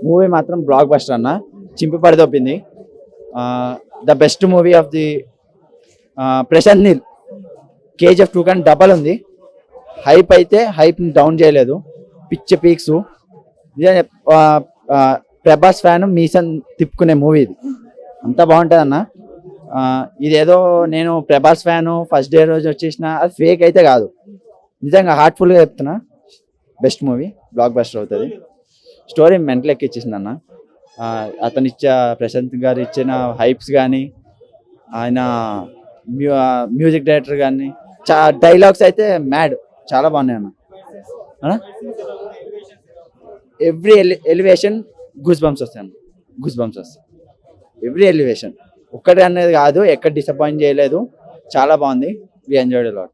Movie మాత్రం blockbuster అన్న, చింపి పడిదొప్పింది. The best movie of the Prashanth Neel. KGF 2 కానీ డబల్ ఉంది. హైప్ అయితే హైప్ డౌన్ చేయలేదు, పిచ్చ పీక్స్. ప్రభాస్ ఫ్యాన్ మీసన్ తిప్పుకునే మూవీ ఇది, అంతా బాగుంటుంది అన్న. ఇదేదో నేను ప్రభాస్ ఫ్యాను ఫస్ట్ డే రోజు వచ్చేసిన, అది ఫేక్ అయితే కాదు, నిజంగా హార్ట్ఫుల్గా చెప్తున్నా. బెస్ట్ మూవీ, బ్లాక్ బస్టర్ అవుతుంది. స్టోరీ మెంటల్ ఎక్కిచ్చేసింది అన్న. అతను ప్రశాంత్ గారు ఇచ్చిన హైప్స్ కానీ, ఆయన మ్యూజిక్ డైరెక్టర్ కానీ, డైలాగ్స్ అయితే మ్యాడ్, చాలా బాగున్నాయి అన్న. ఎవ్రీ ఎలివేషన్ గూస్ బంప్స్ వస్తాయి అన్న, గూస్ బంప్స్ వస్తాయి ఎవ్రీ ఎలివేషన్. ఒక్కటి అనేది కాదు, ఎక్కడ డిసప్పాయింట్ చేయలేదు, చాలా బాగుంది. We enjoyed a lot.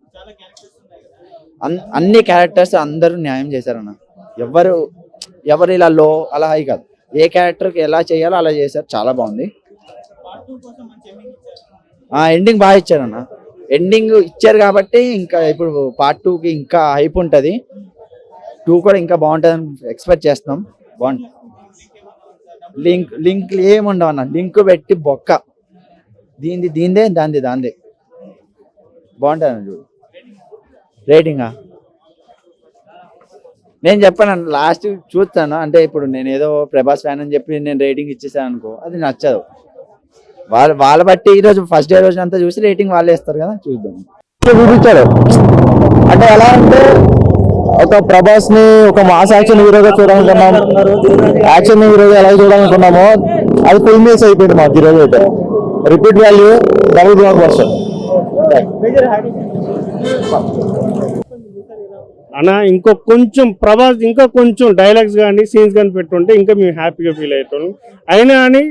అన్ని క్యారెక్టర్స్ అందరూ న్యాయం చేశారన్న. ఎవరు ఇలా లో అలా హై కాదు, ఏ క్యారెక్టర్కి ఎలా చేయాలో అలా చేశారు, చాలా బాగుంది. ఎండింగ్ బాగా ఇచ్చారన్న. ఎండింగ్ ఇచ్చారు కాబట్టి ఇంకా ఇప్పుడు పార్ట్ 2కి ఇంకా హైప్ ఉంటుంది. 2 కూడా ఇంకా బాగుంటుందని ఎక్స్పెక్ట్ చేస్తున్నాం. బాగుంటుంది. లింక్లు ఏముండవు అన్న, లింక్ పెట్టి బొక్క, దీందే దాందే బాగుంటుంది చూడు. రేటింగా నేను చెప్పాను లాస్ట్ చూస్తాను, అంటే ఇప్పుడు నేను ఏదో ప్రభాస్ ఫ్యాన్ అని చెప్పి నేను రేటింగ్ ఇచ్చేసాను అనుకో, అది నచ్చదు. వాళ్ళ బట్టి ఈరోజు ఫస్ట్ డే రోజు అంతా చూసి రేటింగ్ వాళ్ళే ఇస్తారు కదా, చూద్దాం. చూపించాడు అంటే ఎలా అంటే ఒక ప్రభాస్ ని ఒక మాస్ యాక్షన్ హీరోగా చూడాలనుకున్నాం, యాక్షన్ హీరోగా ఎలా చూడాలనుకున్నామో అది ఫుల్ మీల్స్ అయిపోయింది మాకు ఈరోజు అయితే. Repeat value, double block buster అన్న. ప్రభాస్ ఇంకా కొంచెం డైలాగ్స్ కానీ సీన్స్ కానీ పెట్టుంటే ఇంకా మేము హ్యాపీగా ఫీల్ అవుతాం. అయినా అని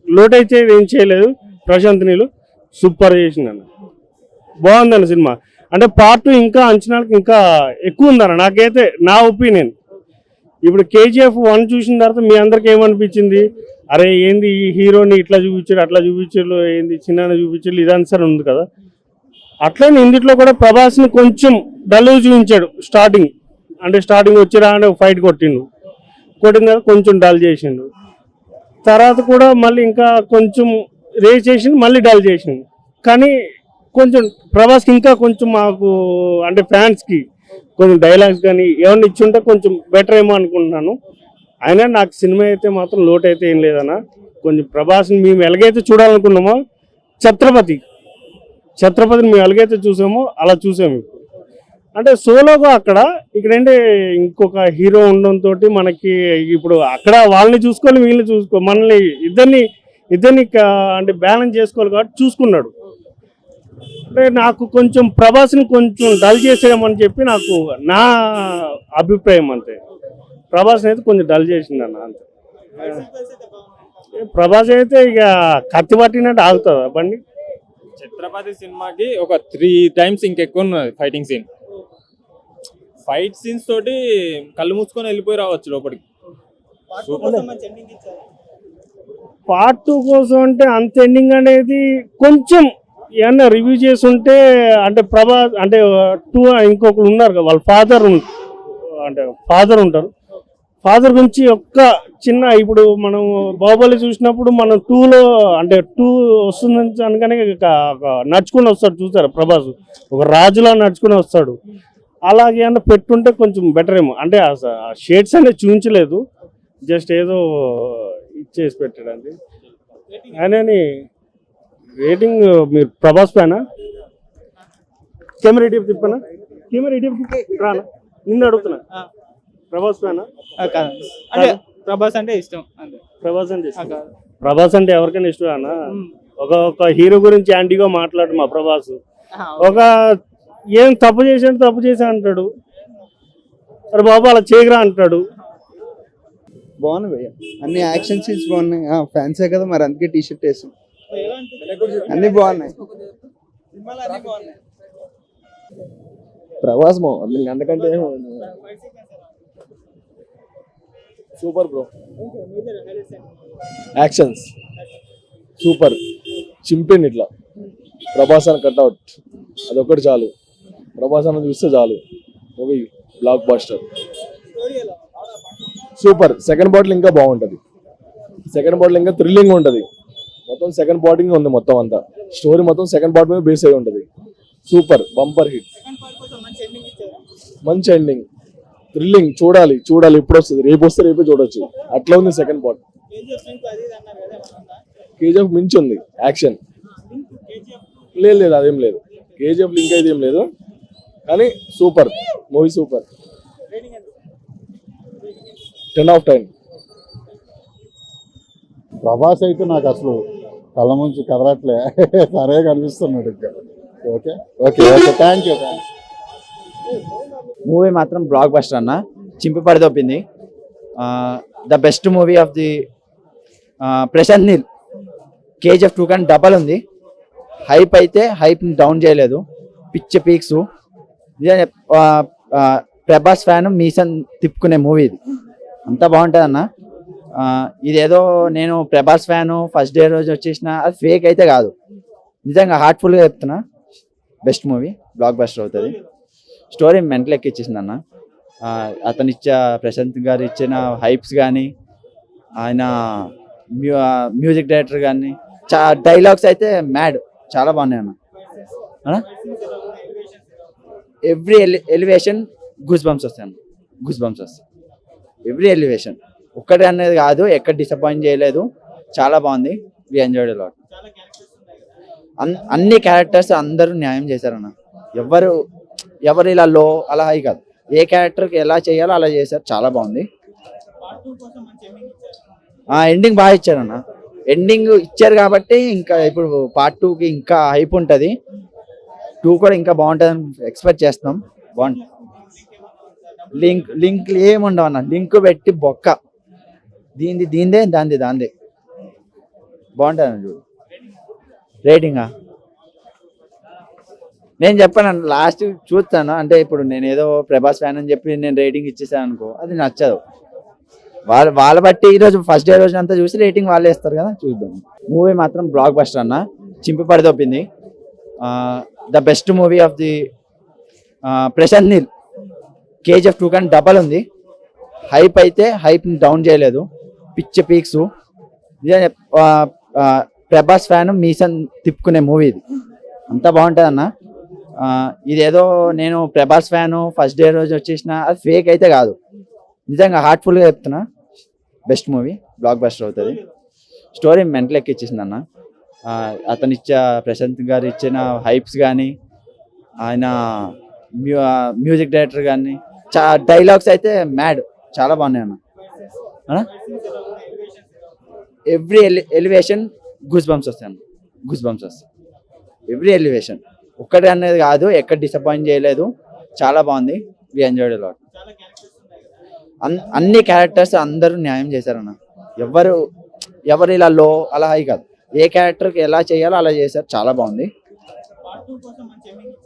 లోట్ అయితే ఏం చేయలేదు. ప్రశాంత్ నీళ్ళు సూపర్ చేసిందన్న, బాగుందన్న సినిమా. అంటే పార్ట్ 2 ఇంకా అంచనాలకు ఇంకా ఎక్కువ ఉందన్న నాకైతే, నా ఒపీనియన్. ఇప్పుడు కేజీఎఫ్ 1 చూసిన తర్వాత మీ అందరికి ఏమనిపించింది, అరే ఏంది ఈ హీరోని ఇట్లా చూపించాడు అట్లా చూపించాడు, ఏంది చిన్న చూపించాడు, ఇదని సార్ ఉంది కదా. అట్లనే ఇందులో కూడా ప్రభాస్ని కొంచెం డల్ చూపించాడు. స్టార్టింగ్ వచ్చిరా అంటే ఫైట్ కొట్టిన కదా, కొంచెం డల్ చేసిండు. తర్వాత కూడా మళ్ళీ ఇంకా కొంచెం రేస్ చేసిండు, మళ్ళీ డల్ చేసిండు. కానీ కొంచెం ప్రభాస్కి ఇంకా కొంచెం మాకు అంటే ఫ్యాన్స్కి కొంచెం డైలాగ్స్ కానీ ఏమన్నా ఇచ్చుంటే కొంచెం బెటర్ ఏమో అనుకుంటున్నాను. అయినా నాకు సినిమా అయితే మాత్రం లోటు అయితే ఏం లేదన్న. కొంచెం ప్రభాస్ని మేము ఎలాగైతే చూడాలనుకున్నామో, ఛత్రపతిని మేము ఎలాగైతే చూసామో అలా చూసాము. అంటే సోలోగా ఇక్కడంటే ఇంకొక హీరో ఉండడంతో మనకి ఇప్పుడు అక్కడ వాళ్ళని చూసుకోవాలి, వీళ్ళని చూసుకోవాలి, మనల్ని ఇద్దరిని అంటే బ్యాలెన్స్ చేసుకోవాలి కాబట్టి చూసుకున్నాడు. అంటే నాకు కొంచెం ప్రభాస్ని కొంచెం డల్ చేసేయమని చెప్పి నాకు నా అభిప్రాయం. అంతే, ప్రభాస్ని అయితే కొంచెం డల్ చేసింది అన్న అంతే. ప్రభాస్ అయితే ఇక కత్తి పట్టినట్టు ఆగుతుందా బండి. ఛత్రపతి సినిమాకి ఒక 3 times ఇంకెక్కువ ఉన్నది ఫైటింగ్ సీన్. ఫైట్ సీన్స్ తోటి కళ్ళు మూసుకొని వెళ్ళిపోయి రావచ్చు లోపలికి. పార్ట్ 2 కోసం అంటే అంత ఎండింగ్ అనేది కొంచెం ఏమన్నా రివ్యూ చేసి ఉంటే, అంటే ప్రభాస్ అంటే 2 ఇంకొకరు ఉన్నారు కదా, వాళ్ళ ఫాదర్ ఉంటారు. ఫాదర్ గురించి ఒక్క చిన్న, ఇప్పుడు మనం బాహుబలి చూసినప్పుడు మనం 2లో అంటే 2 వస్తుందని అనగానే నడుచుకుని వస్తాడు, చూసారు ప్రభాస్ ఒక రాజులా నడుచుకుని వస్తాడు. అలాగే అన్న పెట్టుంటే కొంచెం బెటర్ ఏమో. అంటే ఆ షేడ్స్ అనేది చూపించలేదు, జస్ట్ ఏదో ఇచ్చేసి పెట్టాడు అండి. ఆయనని రేటింగ్, మీరు ప్రభాస్ ఫ్యానా? కెమెరా ఇటీవీ తిప్పానా, కెమెరా ఇటీవీ రానా, నిన్ను అడుగుతున్నా. ప్రభాస్ ఫ్యానా? ప్రభాస్ అంటే ఇష్టం. ప్రభాస్ అంటే ఎవరికైనా ఇష్టం అన్న. ఒక హీరో గురించి యాంటీగా మాట్లాడు మా ప్రభాస్. ఒక ఏం తప్పు చేసా అంటాడు, అరే బాబు అలా చేయగరా అంటాడు. బాగున్నాయి భయ్య, అన్ని యాక్షన్ సీన్స్ బాగున్నాయి. ఫ్యాన్సే కదా మరి, అందుకే టీ షర్ట్ వేసాం. అన్ని బాగున్నాయి. ప్రభాస్ అంతకంటే సూపర్ బ్రో. యాక్షన్స్ సూపర్, చింపిండి ఇట్లా ప్రభాస్ అని కట్అవుట్, అదొకటి చాలు. ప్రభాస్ అని చూస్తే చాలు, movie block buster. Super. Second part ఇంకా బాగుంటుంది. సెకండ్ పార్ట్ ఇంకా థ్రిల్లింగ్ ఉంటుంది. మొత్తం సెకండ్ పార్టింగ్ ఉంది. మొత్తం అంతా స్టోరీ మొత్తం సెకండ్ పార్ట్ మీద బేస్ అయి ఉంటుంది. సూపర్ బంపర్ హిట్, మంచి ఎండింగ్, థ్రిల్లింగ్. చూడాలి ఇప్పుడు వస్తుంది, రేపు వస్తే రేపే చూడొచ్చు. అట్లా ఉంది సెకండ్ పార్ట్. కేజీఎఫ్ మించి ఉంది యాక్షన్. లేదు అదేం లేదు, కేజీఎఫ్ లింక్ అయితే ఏం లేదు, కానీ సూపర్ మూవీ, సూపర్. 10/10. ప్రభాస్ అయితే నాకు అసలు కళ్ళ ముంచి కదలట్లే, సరే కనిపిస్తున్నాడు ఇంకా. Okay okay okay thank you. Movie మాత్రం బ్లాక్ బస్టర్ అన్న, చింపి పడిదొప్పింది. The best movie of the Prashanth Neel. KGF 2 కానీ డబల్ ఉంది. హైప్ అయితే హైప్ డౌన్ చేయలేదు, పిచ్చ పీక్స్. ప్రభాస్ ఫ్యాన్ మీసన్ తిప్పుకునే మూవీ ఇది, అంతా బాగుంటుంది అన్న. ఇదేదో నేను ప్రభాస్ ఫ్యాను ఫస్ట్ డే రోజు వచ్చేసిన, అది ఫేక్ అయితే కాదు, నిజంగా హార్ట్ఫుల్గా చెప్తున్నా. బెస్ట్ మూవీ, బ్లాక్ బస్టర్ అవుతుంది. స్టోరీ మెంటల్ ఎక్కిచ్చేసింది అన్న. అతను ప్రశాంత్ గారు ఇచ్చిన హైప్స్ కానీ, ఆయన మ్యూజిక్ డైరెక్టర్ కానీ, డైలాగ్స్ అయితే మ్యాడ్, చాలా బాగున్నాయి అన్న. ఎవ్రీ ఎలివేషన్ గూస్ బంప్స్ వస్తాయి అన్న, గూస్ బంప్స్ వస్తాయి. ఎవ్రీ ఎలివేషన్ ఒక్కటి అనేది కాదు, ఎక్కడ డిసప్పాయింట్ చేయలేదు, చాలా బాగుంది. We enjoyed lot. అన్ని క్యారెక్టర్స్ అందరూ న్యాయం చేశారన్న. ఎవరు ఇలా లో అలా హై కాదు, ఏ క్యారెక్టర్కి ఎలా చేయాలో అలా చేశారు, చాలా బాగుంది. ఎండింగ్ బాగా ఇచ్చారన్న. ఎండింగ్ ఇచ్చారు కాబట్టి ఇంకా ఇప్పుడు పార్ట్ 2కి ఇంకా హైప్ ఉంటుంది. 2 కూడా ఇంకా బాగుంటుందని ఎక్స్పెక్ట్ చేస్తున్నాం. బాగుంటుంది. లింక్ ఏముండవు అన్న, లింక్ పెట్టి బొక్క, దీందే దాందే బాగుంటుంది అన్న. చూడు రేటింగా నేను చెప్పాను లాస్ట్ చూస్తాను, అంటే ఇప్పుడు నేను ఏదో ప్రభాస్ ఫ్యాన్ అని చెప్పి నేను రేటింగ్ ఇచ్చేసాను అనుకో, అది నచ్చదు. వాళ్ళ బట్టి ఈరోజు ఫస్ట్ డే రోజు అంతా చూసి రేటింగ్ వాళ్ళే ఇస్తారు కదా, చూద్దాం. మూవీ మాత్రం బ్లాక్ బస్టర్ అన్న, చింపి పడిదొప్పింది. The best movie of the Prashanth Neel. KGF 2 కానీ డబల్ ఉంది. హైప్ అయితే హైప్ డౌన్ చేయలేదు, పిచ్చ పీక్స్. ప్రభాస్ ఫ్యాన్ మీసన్ తిప్పుకునే మూవీ ఇది, అంతా బాగుంటుంది అన్న. ఇదేదో నేను ప్రభాస్ ఫ్యాను ఫస్ట్ డే రోజు వచ్చేసిన, అది ఫేక్ అయితే కాదు, నిజంగా హార్ట్ఫుల్గా చెప్తున్నా. బెస్ట్ మూవీ, బ్లాక్ బస్టర్ అవుతుంది. స్టోరీ మెంటల్ ఎక్కిచ్చేసింది అన్న. అతను ప్రశాంత్ గారు ఇచ్చిన హైప్స్ కానీ, ఆయన మ్యూజిక్ డైరెక్టర్ కానీ, డైలాగ్స్ అయితే మ్యాడ్, చాలా బాగున్నాయి అన్న. ఎవ్రీ ఎలివేషన్ గూస్ బంప్స్ వస్తాయి అన్న, గూస్ బంప్స్ వస్తాయి. ఎవ్రీ ఎలివేషన్ ఒక్కటి అనేది కాదు, ఎక్కడ డిసప్పాయింట్ చేయలేదు, చాలా బాగుంది. We enjoyed lot. అన్ని క్యారెక్టర్స్ అందరూ న్యాయం చేశారన్న. ఎవరు ఇలా లో అలా హై కాదు, ఏ క్యారెక్టర్కి ఎలా చేయాలో అలా చేశారు, చాలా బాగుంది.